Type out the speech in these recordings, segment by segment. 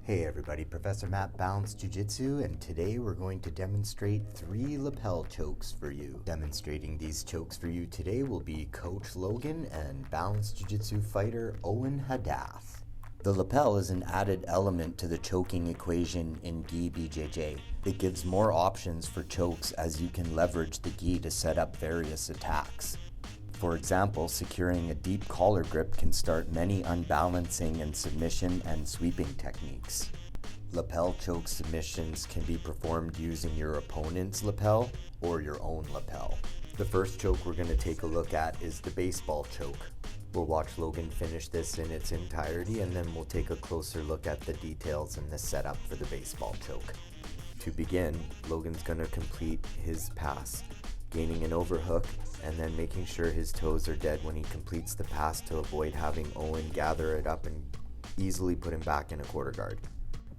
Hey everybody, Professor Matt, Balance Jiu-Jitsu, and today we're going to demonstrate 3 lapel chokes for you. Demonstrating these chokes for you today will be Coach Logan and Balance Jiu-Jitsu fighter Owen Hadath. The lapel is an added element to the choking equation in gi BJJ. It gives more options for chokes as you can leverage the gi to set up various attacks. For example, securing a deep collar grip can start many unbalancing and submission and sweeping techniques. Lapel choke submissions can be performed using your opponent's lapel or your own lapel. The first choke we're going to take a look at is the baseball choke. We'll watch Logan finish this in its entirety, and then we'll take a closer look at the details and the setup for the baseball choke. To begin, Logan's going to complete his pass, gaining an overhook and then making sure his toes are dead when he completes the pass to avoid having Owen gather it up and easily put him back in a quarter guard.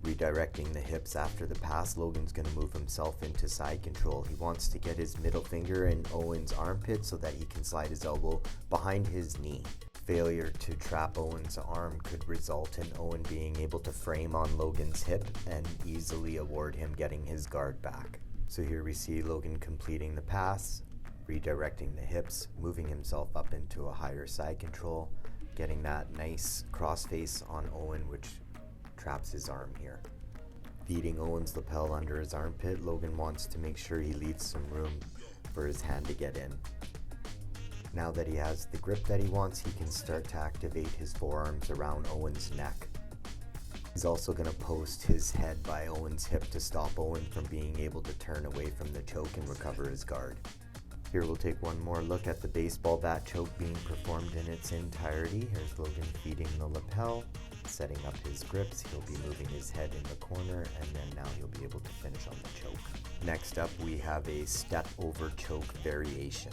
Redirecting the hips after the pass, Logan's going to move himself into side control. He wants to get his middle finger in Owen's armpit so that he can slide his elbow behind his knee. Failure to trap Owen's arm could result in Owen being able to frame on Logan's hip and easily award him getting his guard back. So here we see Logan completing the pass, redirecting the hips, moving himself up into a higher side control, getting that nice crossface on Owen, which traps his arm here. Feeding Owen's lapel under his armpit, Logan wants to make sure he leaves some room for his hand to get in. Now that he has the grip that he wants, he can start to activate his forearms around Owen's neck. He's also going to post his head by Owen's hip to stop Owen from being able to turn away from the choke and recover his guard. Here we'll take one more look at the baseball bat choke being performed in its entirety. Here's Logan feeding the lapel, setting up his grips. He'll be moving his head in the corner, and then now he'll be able to finish on the choke. Next up, we have a step over choke variation.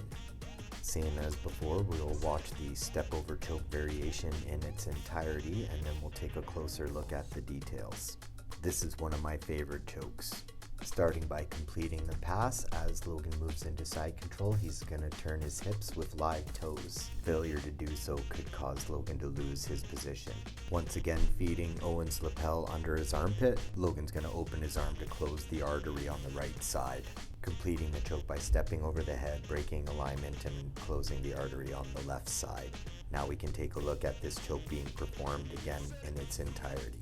Same as before, we'll watch the step over choke variation in its entirety, and then we'll take a closer look at the details. This is one of my favorite chokes. Starting by completing the pass, as Logan moves into side control, he's going to turn his hips with live toes. Failure to do so could cause Logan to lose his position. Once again, feeding Owen's lapel under his armpit, Logan's going to open his arm to close the artery on the right side. Completing the choke by stepping over the head, breaking alignment, and closing the artery on the left side. Now we can take a look at this choke being performed again in its entirety.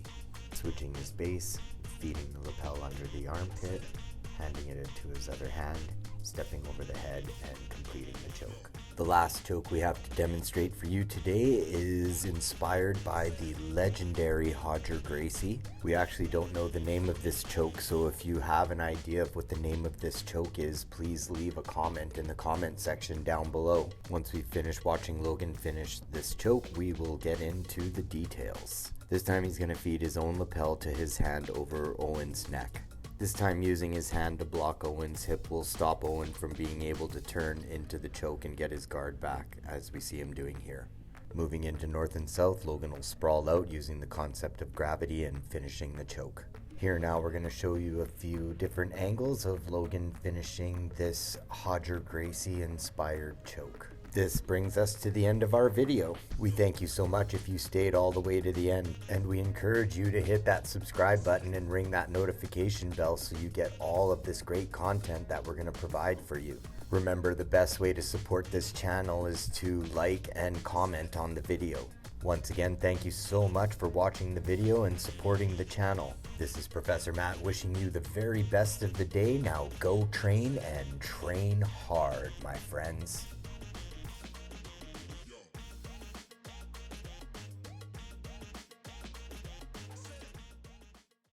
Switching his base, feeding the lapel under the armpit, handing it into his other hand, stepping over the head, and completing the choke. The last choke we have to demonstrate for you today is inspired by the legendary Roger Gracie. We actually don't know the name of this choke, so if you have an idea of what the name of this choke is, please leave a comment in the comment section down below. Once we finish watching Logan finish this choke, we will get into the details. This time he's going to feed his own lapel to his hand over Owen's neck. This time using his hand to block Owen's hip will stop Owen from being able to turn into the choke and get his guard back, as we see him doing here. Moving into north and south, Logan will sprawl out using the concept of gravity and finishing the choke. Here now we're going to show you a few different angles of Logan finishing this Roger Gracie inspired choke. This brings us to the end of our video. We thank you so much if you stayed all the way to the end, and we encourage you to hit that subscribe button and ring that notification bell so you get all of this great content that we're going to provide for you. Remember, the best way to support this channel is to like and comment on the video. Once again, thank you so much for watching the video and supporting the channel. This is Professor Matt wishing you the very best of the day. Now go train and train hard, my friends.